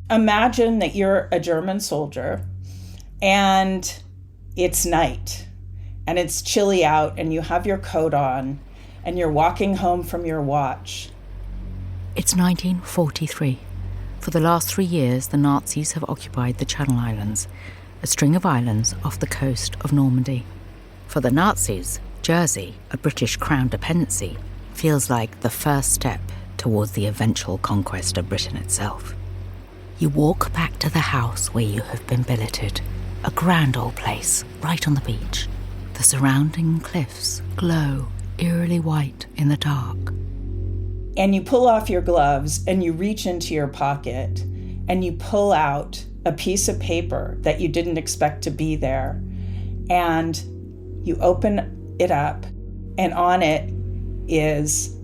Imagine that you're a German soldier and it's night and it's chilly out and you have your coat on and you're walking home from your watch. It's 1943. For the last 3 years, the Nazis have occupied the Channel Islands, a string of islands off the coast of Normandy. For the Nazis, Jersey, a British Crown dependency, feels like the first step towards the eventual conquest of Britain itself. You walk back to the house where you have been billeted, a grand old place right on the beach. The surrounding cliffs glow eerily white in the dark. And you pull off your gloves and you reach into your pocket and you pull out a piece of paper that you didn't expect to be there. And you open it up and on it is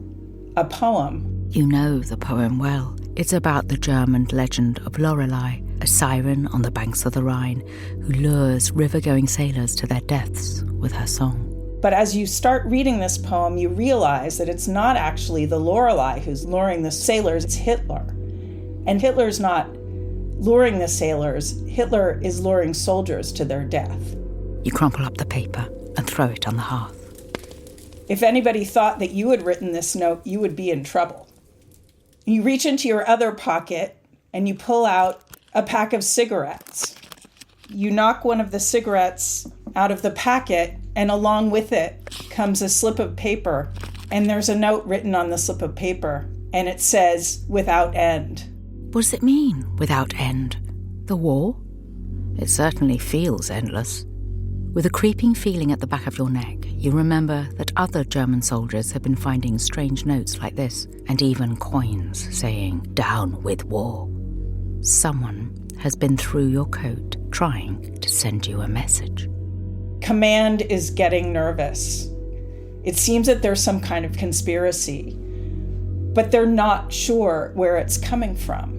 a poem. You know the poem well. It's about the German legend of Lorelei, a siren on the banks of the Rhine who lures river-going sailors to their deaths with her song. But as you start reading this poem, you realize that it's not actually the Lorelei who's luring the sailors, it's Hitler. And Hitler's not luring the sailors, Hitler is luring soldiers to their death. You crumple up the paper and throw it on the hearth. If anybody thought that you had written this note, you would be in trouble. You reach into your other pocket and you pull out a pack of cigarettes. You knock one of the cigarettes out of the packet, and along with it comes a slip of paper, and there's a note written on the slip of paper, and it says, "Without end." What does it mean, without end? The war? It certainly feels endless. With a creeping feeling at the back of your neck, you remember that other German soldiers have been finding strange notes like this, and even coins saying, "Down with war." Someone has been through your coat trying to send you a message. Command is getting nervous. It seems that there's some kind of conspiracy, but they're not sure where it's coming from.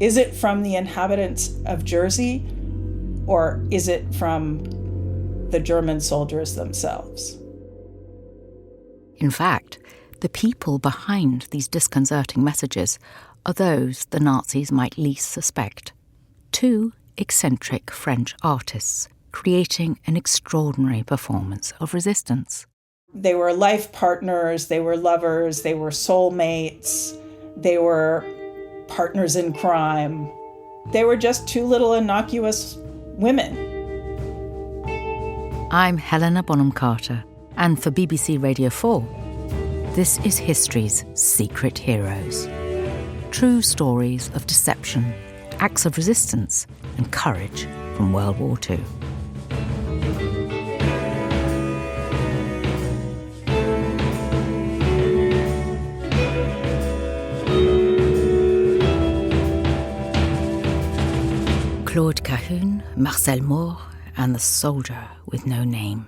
Is it from the inhabitants of Jersey, or is it from the German soldiers themselves? In fact, the people behind these disconcerting messages are those the Nazis might least suspect. 2 eccentric French artists creating an extraordinary performance of resistance. They were life partners, they were lovers, they were soulmates, they were partners in crime. They were just 2 little innocuous women. I'm Helena Bonham Carter, and for BBC Radio 4, this is history's secret heroes. True stories of deception, acts of resistance, and courage from World War II. Claude Cahun, Marcel Moore, and the soldier with no name.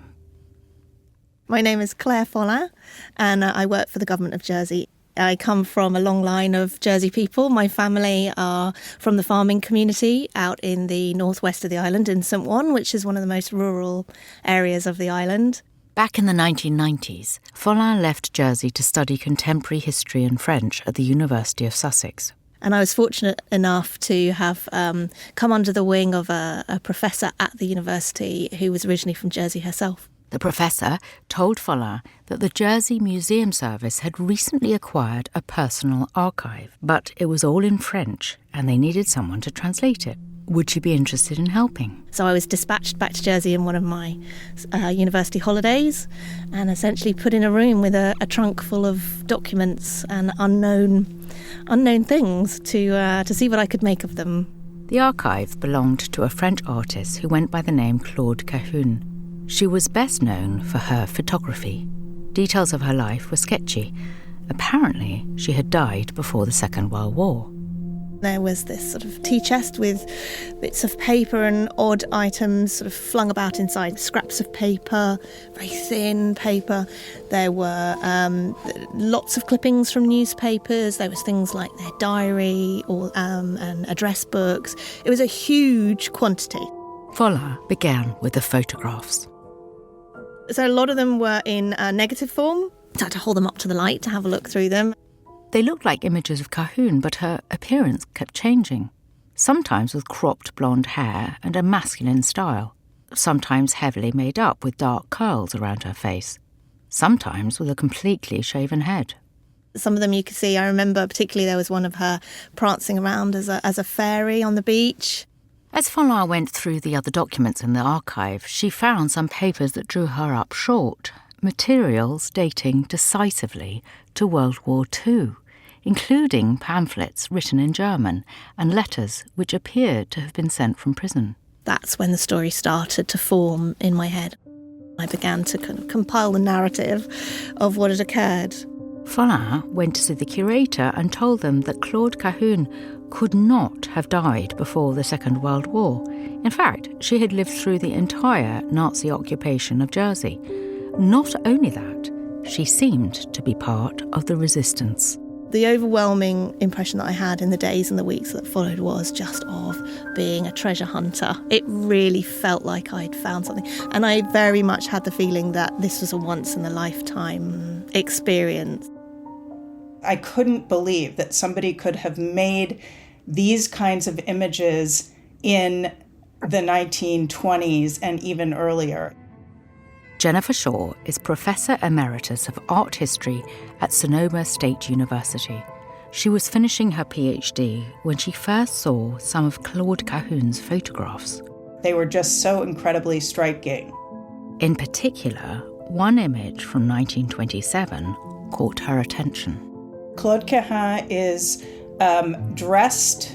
My name is Claire Follin, and I work for the government of Jersey. I come from a long line of Jersey people. My family are from the farming community out in the northwest of the island in St. Juan, which is one of the most rural areas of the island. Back in the 1990s, Follin left Jersey to study contemporary history and French at the University of Sussex. And I was fortunate enough to have come under the wing of a professor at the university who was originally from Jersey herself. The professor told Follin that the Jersey Museum Service had recently acquired a personal archive, but it was all in French and they needed someone to translate it. Would she be interested in helping? So I was dispatched back to Jersey in one of my university holidays and essentially put in a room with a trunk full of documents and unknown things to see what I could make of them. The archive belonged to a French artist who went by the name Claude Cahun. She was best known for her photography. Details of her life were sketchy. Apparently, she had died before the Second World War. There was this sort of tea chest with bits of paper and odd items sort of flung about inside, scraps of paper, very thin paper. There were lots of clippings from newspapers. There was things like their diary and address books. It was a huge quantity. Follin began with the photographs. So a lot of them were in negative form. So I had to hold them up to the light to have a look through them. They looked like images of Cahun, but her appearance kept changing. sometimes with cropped blonde hair and a masculine style, sometimes heavily made up with dark curls around her face, sometimes with a completely shaven head. Some of them you could see. I remember particularly there was one of her prancing around as a fairy on the beach. As Follin went through the other documents in the archive, she found some papers that drew her up short, materials dating decisively to World War II, including pamphlets written in German and letters which appeared to have been sent from prison. That's when the story started to form in my head. I began to kind of compile the narrative of what had occurred. Follin went to see the curator and told them that Claude Cahun could not have died before the Second World War. In fact, she had lived through the entire Nazi occupation of Jersey. Not only that, she seemed to be part of the resistance. The overwhelming impression that I had in the days and the weeks that followed was just of being a treasure hunter. It really felt like I'd found something. And I very much had the feeling that this was a once-in-a-lifetime experience. I couldn't believe that somebody could have made these kinds of images in the 1920s and even earlier. Jennifer Shaw is Professor Emeritus of Art History at Sonoma State University. She was finishing her PhD when she first saw some of Claude Cahun's photographs. They were just so incredibly striking. In particular, one image from 1927 caught her attention. Claude Cahun is dressed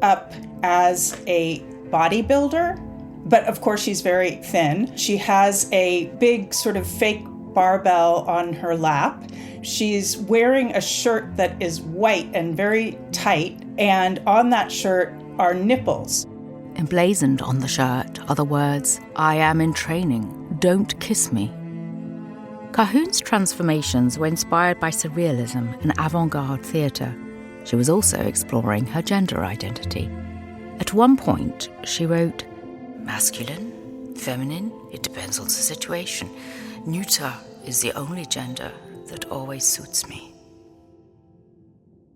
up as a bodybuilder, but of course she's very thin. She has a big sort of fake barbell on her lap. She's wearing a shirt that is white and very tight, and on that shirt are nipples. Emblazoned on the shirt are the words, "I am in training, don't kiss me." Cahun's transformations were inspired by surrealism and avant-garde theatre. She was also exploring her gender identity. At one point, she wrote, "Masculine, feminine, it depends on the situation. Neuter is the only gender that always suits me."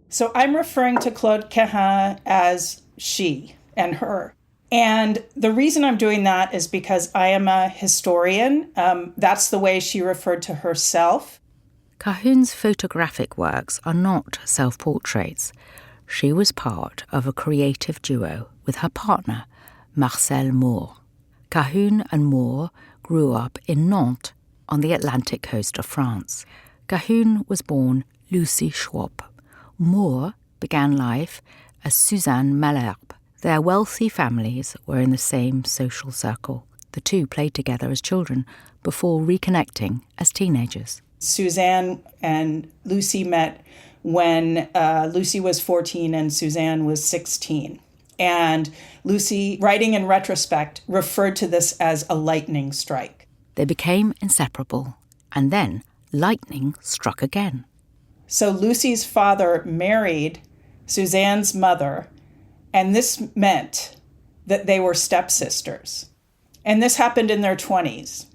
So I'm referring to Claude Cahun as she and her. And the reason I'm doing that is because I am a historian. That's the way she referred to herself. Cahun's photographic works are not self-portraits. She was part of a creative duo with her partner, Marcel Moore. Cahun and Moore grew up in Nantes on the Atlantic coast of France. Cahun was born Lucie Schwab. Moore began life as Suzanne Malherbe. Their wealthy families were in the same social circle. The two played together as children before reconnecting as teenagers. Suzanne and Lucie met when Lucie was 14 and Suzanne was 16. And Lucie, writing in retrospect, referred to this as a lightning strike. They became inseparable, and then lightning struck again. So Lucie's father married Suzanne's mother, and this meant that they were stepsisters. And this happened in their 20s.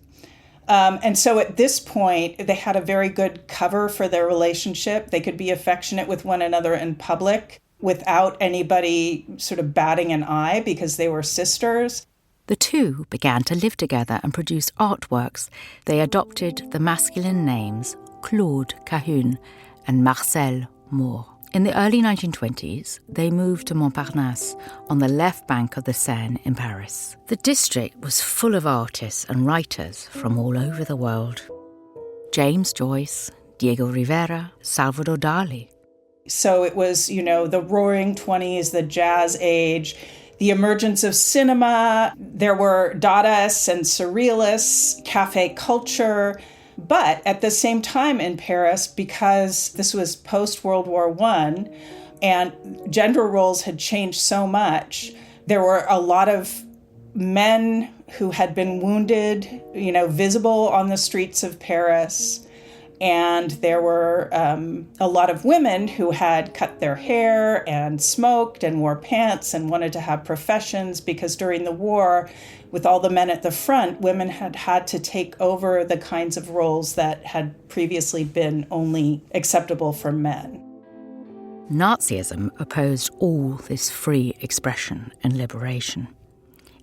And so at this point, they had a very good cover for their relationship. They could be affectionate with one another in public without anybody sort of batting an eye because they were sisters. The two began to live together and produce artworks. They adopted the masculine names Claude Cahun and Marcel Moore. In the early 1920s, they moved to Montparnasse on the left bank of the Seine in Paris. The district was full of artists and writers from all over the world. James Joyce, Diego Rivera, Salvador Dali. So it was, the roaring 20s, the jazz age, the emergence of cinema. There were Dadaists and Surrealists, cafe culture. But at the same time in Paris, because this was post-World War I and gender roles had changed so much, there were a lot of men who had been wounded, visible on the streets of Paris. And there were a lot of women who had cut their hair and smoked and wore pants and wanted to have professions because during the war, with all the men at the front, women had had to take over the kinds of roles that had previously been only acceptable for men. Nazism opposed all this free expression and liberation.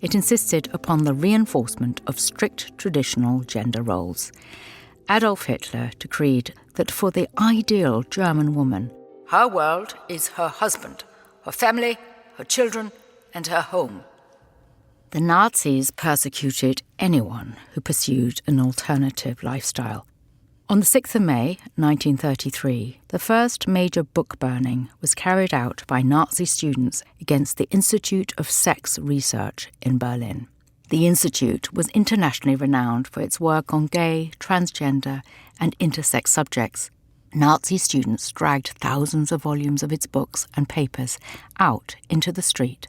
It insisted upon the reinforcement of strict traditional gender roles. Adolf Hitler decreed that for the ideal German woman, her world is her husband, her family, her children, and her home. The Nazis persecuted anyone who pursued an alternative lifestyle. On the 6th of May, 1933, the first major book burning was carried out by Nazi students against the Institute of Sex Research in Berlin. The institute was internationally renowned for its work on gay, transgender, and intersex subjects. Nazi students dragged thousands of volumes of its books and papers out into the street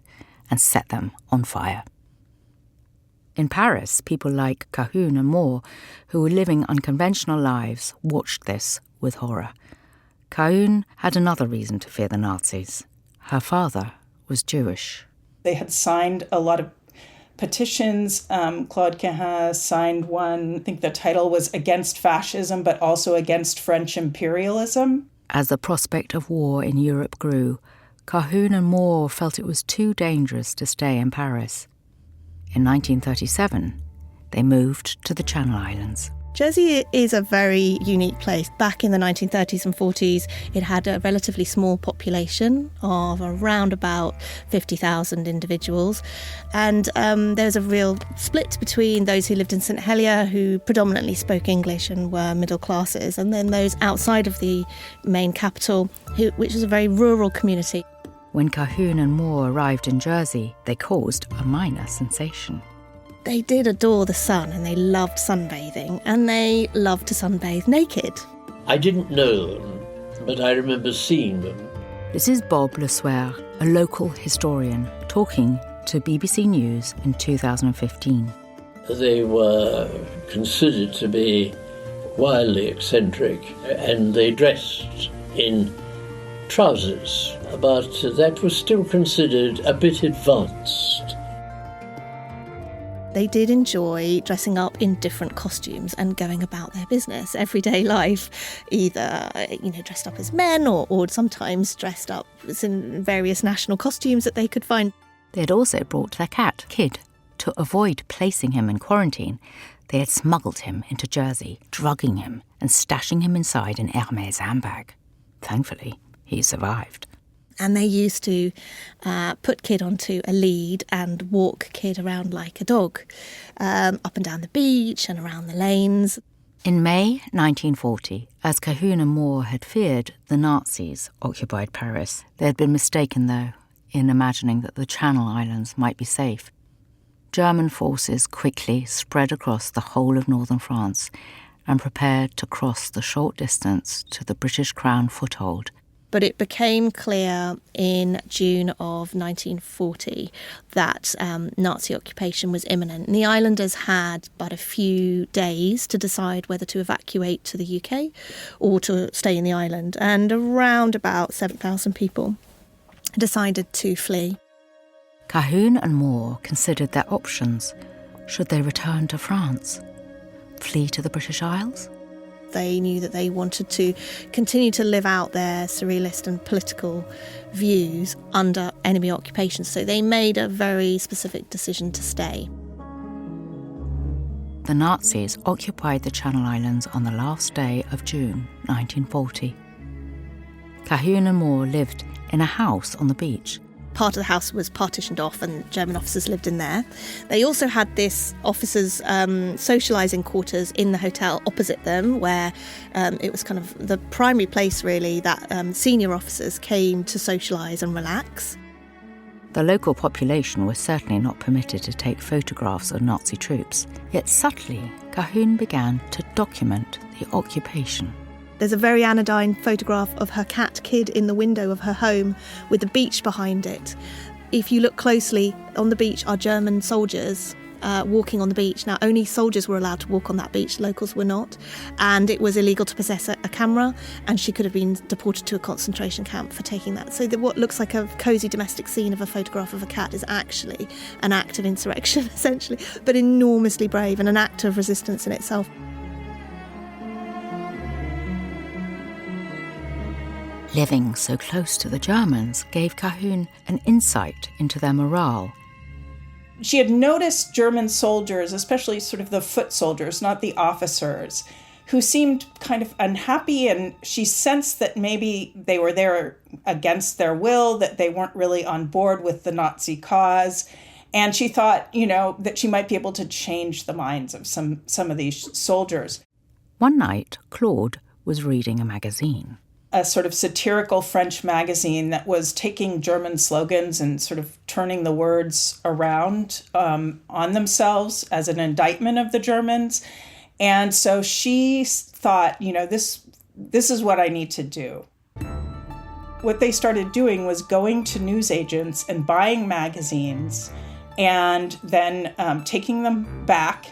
and set them on fire. In Paris, people like Cahun and more, who were living unconventional lives, watched this with horror. Cahun had another reason to fear the Nazis. Her father was Jewish. They had signed a lot of petitions. Claude Cahun signed one. I think the title was Against Fascism, but also Against French Imperialism. As the prospect of war in Europe grew, Cahun and Moore felt it was too dangerous to stay in Paris. In 1937, they moved to the Channel Islands. Jersey is a very unique place. Back in the 1930s and 40s, it had a relatively small population of around about 50,000 individuals. And there was a real split between those who lived in St Helier, who predominantly spoke English and were middle classes, and then those outside of the main capital, which was a very rural community. When Cahun and Moore arrived in Jersey, they caused a minor sensation. They did adore the sun, and they loved sunbathing, and they loved to sunbathe naked. I didn't know them, but I remember seeing them. This is Bob Le Sueur, a local historian, talking to BBC News in 2015. They were considered to be wildly eccentric, and they dressed in trousers, but that was still considered a bit advanced. They did enjoy dressing up in different costumes and going about their business, everyday life, either dressed up as men or sometimes dressed up in various national costumes that they could find. They had also brought their cat, Kid. To avoid placing him in quarantine, they had smuggled him into Jersey, drugging him and stashing him inside an Hermès handbag. Thankfully, he survived. And they used to put Kid onto a lead and walk Kid around like a dog, up and down the beach and around the lanes. In May 1940, as Cahun and Moore had feared, the Nazis occupied Paris. They had been mistaken, though, in imagining that the Channel Islands might be safe. German forces quickly spread across the whole of northern France and prepared to cross the short distance to the British Crown foothold. But it became clear in June of 1940 that Nazi occupation was imminent. And the islanders had but a few days to decide whether to evacuate to the UK or to stay in the island. And around about 7,000 people decided to flee. Cahun and Moore considered their options. Should they return to France? Flee to the British Isles? They knew that they wanted to continue to live out their surrealist and political views under enemy occupation, so they made a very specific decision to stay. The Nazis occupied the Channel Islands on the last day of June 1940. Cahun and Moore lived in a house on the beach. Part of the house was partitioned off and German officers lived in there. They also had this officers' socialising quarters in the hotel opposite them, where it was kind of the primary place really that senior officers came to socialise and relax. The local population was certainly not permitted to take photographs of Nazi troops, yet subtly Cahun began to document the occupation. There's a very anodyne photograph of her cat Kid in the window of her home with the beach behind it. If you look closely, on the beach are German soldiers walking on the beach. Now, only soldiers were allowed to walk on that beach, locals were not. And it was illegal to possess a camera, and she could have been deported to a concentration camp for taking that. So what looks like a cosy domestic scene of a photograph of a cat is actually an act of insurrection, essentially, but enormously brave and an act of resistance in itself. Living so close to the Germans gave Cahun an insight into their morale. She had noticed German soldiers, especially sort of the foot soldiers, not the officers, who seemed kind of unhappy, and she sensed that maybe they were there against their will, that they weren't really on board with the Nazi cause. And she thought, that she might be able to change the minds of some of these soldiers. One night, Claude was reading a magazine. A sort of satirical French magazine that was taking German slogans and sort of turning the words around on themselves as an indictment of the Germans. And so she thought, this is what I need to do. What they started doing was going to newsagents and buying magazines and then taking them back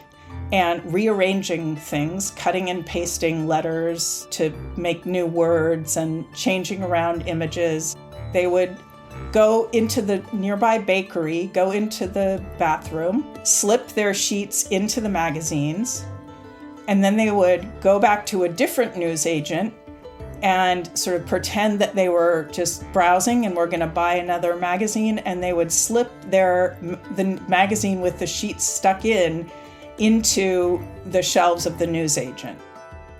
and rearranging things, cutting and pasting letters to make new words and changing around images. They would go into the nearby bakery, go into the bathroom, slip their sheets into the magazines, and then they would go back to a different newsagent and sort of pretend that they were just browsing and were going to buy another magazine, and they would slip the magazine with the sheets stuck into the shelves of the newsagent.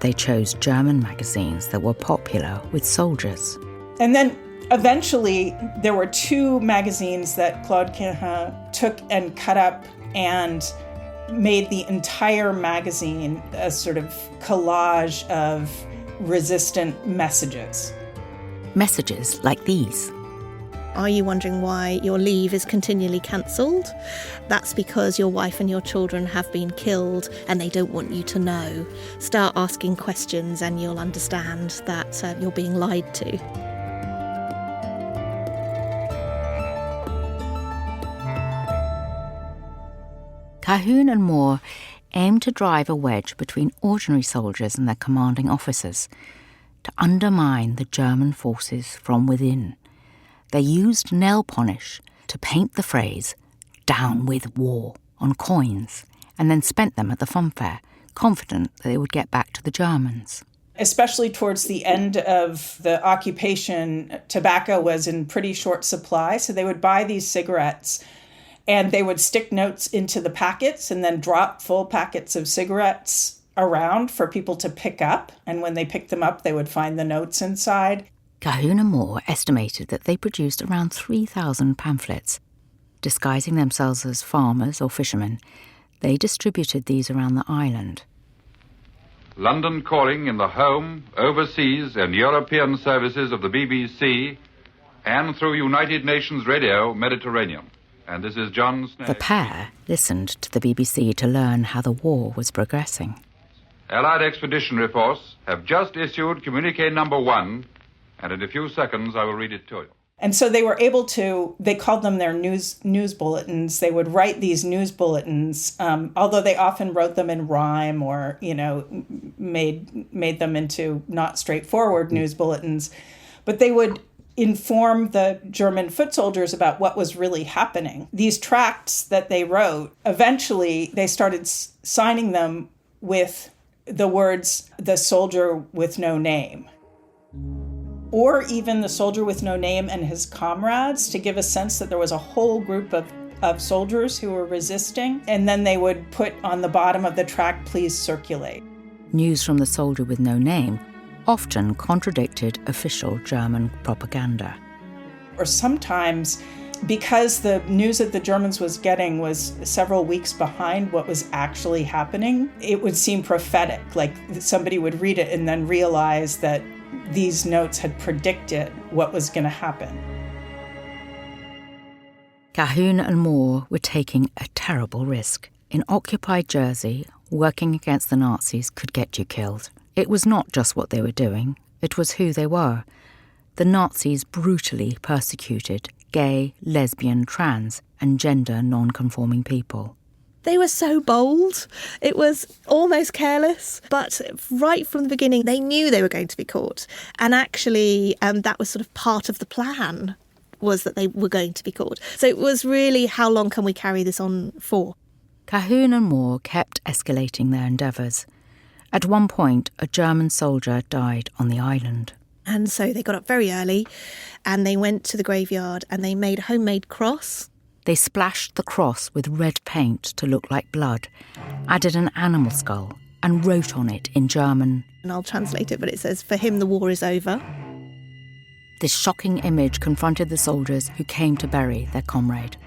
They chose German magazines that were popular with soldiers. And then eventually there were 2 magazines that Claude Cahun took and cut up and made the entire magazine a sort of collage of resistant messages. Messages like these. Are you wondering why your leave is continually cancelled? That's because your wife and your children have been killed and they don't want you to know. Start asking questions and you'll understand that you're being lied to. Cahun and Moore aimed to drive a wedge between ordinary soldiers and their commanding officers, to undermine the German forces from within. They used nail polish to paint the phrase, "Down with war," on coins, and then spent them at the funfair, confident that they would get back to the Germans. Especially towards the end of the occupation, tobacco was in pretty short supply, so they would buy these cigarettes and they would stick notes into the packets and then drop full packets of cigarettes around for people to pick up. And when they picked them up, they would find the notes inside. Cahun and Moore estimated that they produced around 3,000 pamphlets. Disguising themselves as farmers or fishermen, they distributed these around the island. London calling in the home, overseas and European services of the BBC and through United Nations Radio Mediterranean. And this is John Snell. The pair listened to the BBC to learn how the war was progressing. Allied Expeditionary Force have just issued communique number 1, and in a few seconds I will read it to you. And so they were able to, they called them their news bulletins. They would write these news bulletins, although they often wrote them in rhyme or, made them into not straightforward news bulletins. But they would inform the German foot soldiers about what was really happening. These tracts that they wrote, eventually they started signing them with the words, "the soldier with no name," or even "the soldier with no name and his comrades," to give a sense that there was a whole group of soldiers who were resisting. And then they would put on the bottom of the tract, "Please circulate." News from the soldier with no name often contradicted official German propaganda. Or sometimes, because the news that the Germans was getting was several weeks behind what was actually happening, it would seem prophetic, like somebody would read it and then realize that these notes had predicted what was going to happen. Cahun and Moore were taking a terrible risk. In occupied Jersey, working against the Nazis could get you killed. It was not just what they were doing, it was who they were. The Nazis brutally persecuted gay, lesbian, trans, and gender non-conforming people. They were so bold. It was almost careless. But right from the beginning, they knew they were going to be caught. And actually, that was sort of part of the plan, was that they were going to be caught. So it was really, how long can we carry this on for? Cahun and Moore kept escalating their endeavours. At one point, a German soldier died on the island. And so they got up very early and they went to the graveyard and they made a homemade cross. They splashed the cross with red paint to look like blood, added an animal skull and wrote on it in German. And I'll translate it, but it says, "For him the war is over." This shocking image confronted the soldiers who came to bury their comrade.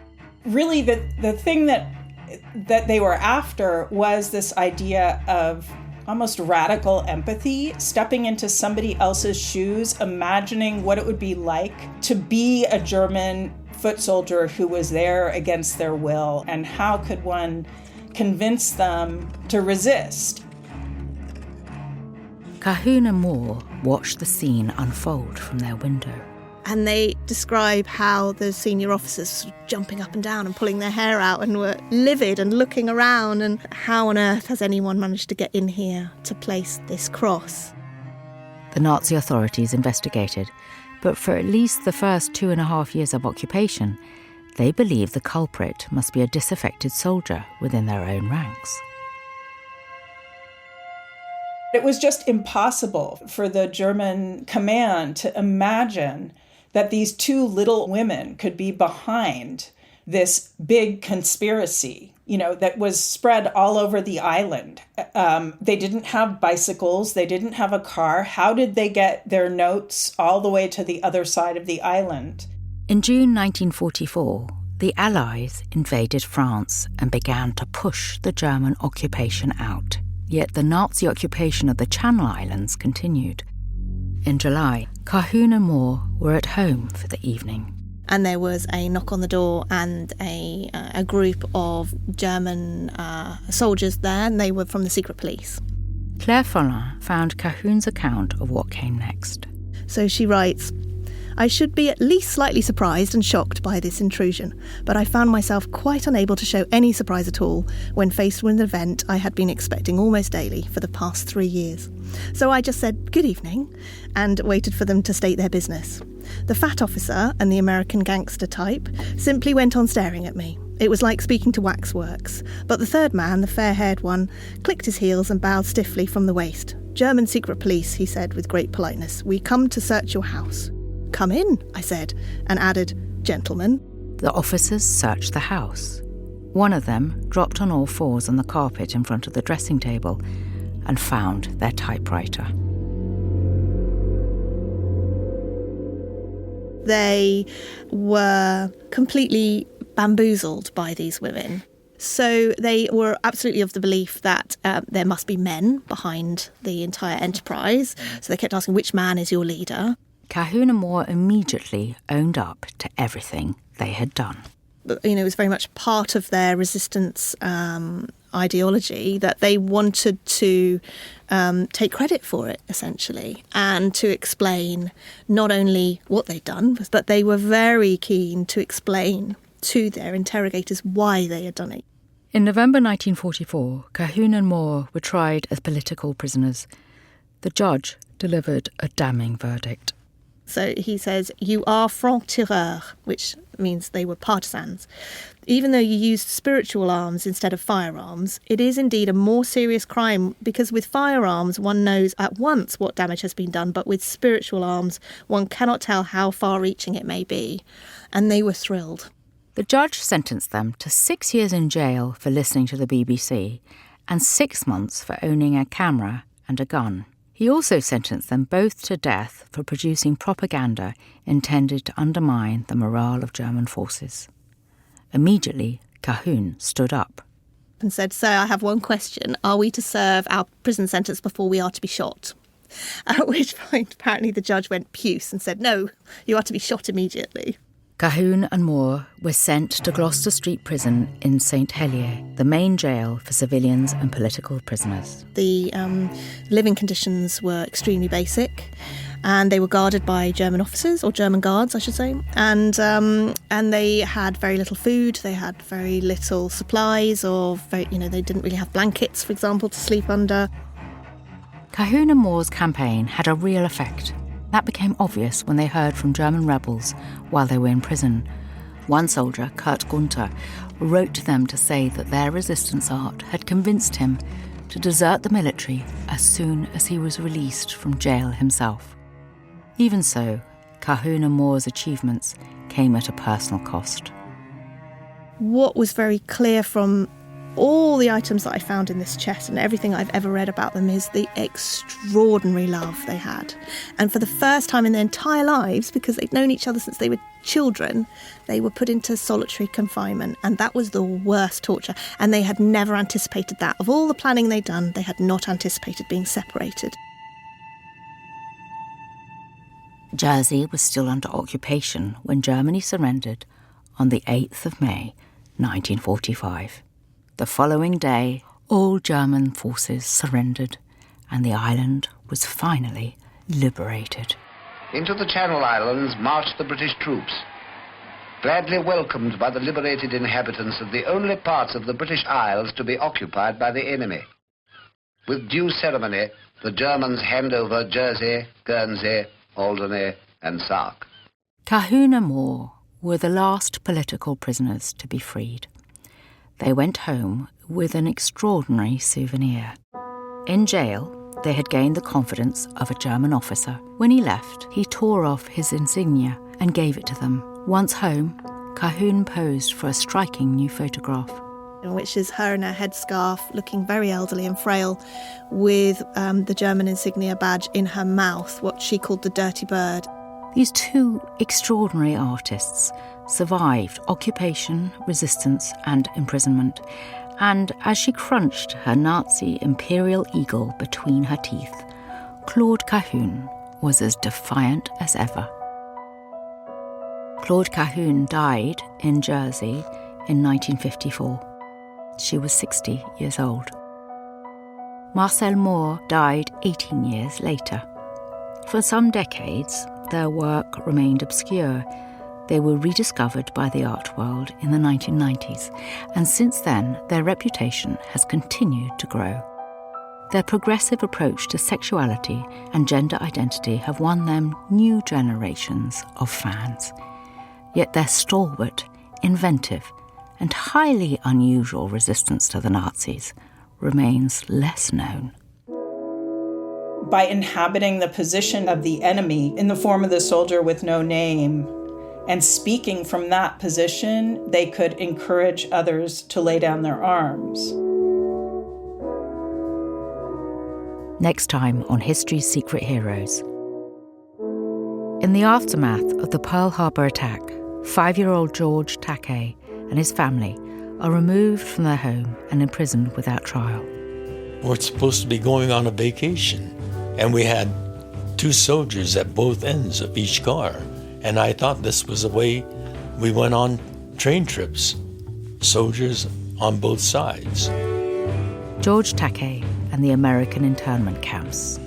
Really, the thing that they were after was this idea of almost radical empathy, stepping into somebody else's shoes, imagining what it would be like to be a German foot soldier who was there against their will, and how could one convince them to resist. Cahun and Moore watched the scene unfold from their window. And they describe how the senior officers were jumping up and down and pulling their hair out and were livid and looking around, and how on earth has anyone managed to get in here to place this cross? The Nazi authorities investigated, but for at least the first 2.5 years of occupation, they believed the culprit must be a disaffected soldier within their own ranks. It was just impossible for the German command to imagine that these two little women could be behind this big conspiracy, that was spread all over the island. They didn't have bicycles. They didn't have a car. How did they get their notes all the way to the other side of the island? In June 1944, the Allies invaded France and began to push the German occupation out. Yet the Nazi occupation of the Channel Islands continued. In July, Cahun and Moore were at home for the evening. And there was a knock on the door and a group of German soldiers there, and they were from the secret police. Claire Follin found Cahun's account of what came next. So she writes, "I should be at least slightly surprised and shocked by this intrusion, but I found myself quite unable to show any surprise at all when faced with an event I had been expecting almost daily for the past 3 years. So I just said, 'Good evening,' and waited for them to state their business. The fat officer and the American gangster type simply went on staring at me. It was like speaking to waxworks. But the third man, the fair-haired one, clicked his heels and bowed stiffly from the waist. 'German secret police,' he said with great politeness. 'We come to search your house.' 'Come in,' I said, and added, 'Gentlemen.' The officers searched the house. One of them dropped on all fours on the carpet in front of the dressing table and found their typewriter. They were completely bamboozled by these women. So they were absolutely of the belief that there must be men behind the entire enterprise. So they kept asking, which man is your leader? Cahun and Moore immediately owned up to everything they had done. It was very much part of their resistance ideology that they wanted to take credit for it, essentially, and to explain not only what they'd done, but they were very keen to explain to their interrogators why they had done it. In November 1944, Cahun and Moore were tried as political prisoners. The judge delivered a damning verdict. So he says, "You are francs-tireurs," which means they were partisans. "Even though you used spiritual arms instead of firearms, it is indeed a more serious crime because with firearms one knows at once what damage has been done, but with spiritual arms one cannot tell how far-reaching it may be." And they were thrilled. The judge sentenced them to 6 years in jail for listening to the BBC and 6 months for owning a camera and a gun. He also sentenced them both to death for producing propaganda intended to undermine the morale of German forces. Immediately, Cahun stood up and said, "Sir, I have one question. Are we to serve our prison sentence before we are to be shot?" At which point, apparently, the judge went puce and said, "No, you are to be shot immediately." Cahun and Moore were sent to Gloucester Street Prison in St Helier, the main jail for civilians and political prisoners. The living conditions were extremely basic, and they were guarded by German officers, or German guards, I should say. And they had very little food. They had very little supplies, they didn't really have blankets, for example, to sleep under. Cahun and Moore's campaign had a real effect. That became obvious when they heard from German rebels while they were in prison. One soldier, Kurt Gunther, wrote to them to say that their resistance art had convinced him to desert the military as soon as he was released from jail himself. Even so, Cahun and Moore's achievements came at a personal cost. What was very clear from all the items that I found in this chest and everything I've ever read about them is the extraordinary love they had. And for the first time in their entire lives, because they'd known each other since they were children, they were put into solitary confinement, and that was the worst torture. And they had never anticipated that. Of all the planning they'd done, they had not anticipated being separated. Jersey was still under occupation when Germany surrendered on the 8th of May, 1945. The following day, all German forces surrendered, and the island was finally liberated. Into the Channel Islands marched the British troops, gladly welcomed by the liberated inhabitants of the only parts of the British Isles to be occupied by the enemy. With due ceremony, the Germans hand over Jersey, Guernsey, Alderney and Sark. Cahun and Moore were the last political prisoners to be freed. They went home with an extraordinary souvenir. In jail, they had gained the confidence of a German officer. When he left, he tore off his insignia and gave it to them. Once home, Cahun posed for a striking new photograph, which is her in her headscarf, looking very elderly and frail, with the German insignia badge in her mouth, what she called the dirty bird. These two extraordinary artists survived occupation, resistance and imprisonment, and as she crunched her Nazi imperial eagle between her teeth, Claude Cahun was as defiant as ever. Claude Cahun died in Jersey in 1954. She was 60 years old. Marcel Moore died 18 years later. For some decades, their work remained obscure. They were rediscovered by the art world in the 1990s, and since then, their reputation has continued to grow. Their progressive approach to sexuality and gender identity have won them new generations of fans. Yet their stalwart, inventive, and highly unusual resistance to the Nazis remains less known. By inhabiting the position of the enemy in the form of the soldier with no name and speaking from that position, they could encourage others to lay down their arms. Next time on History's Secret Heroes. In the aftermath of the Pearl Harbor attack, 5-year-old George Takei and his family are removed from their home and imprisoned without trial. We're supposed to be going on a vacation, and we had 2 soldiers at both ends of each car, and I thought this was the way we went on train trips, soldiers on both sides. George Takei and the American internment camps.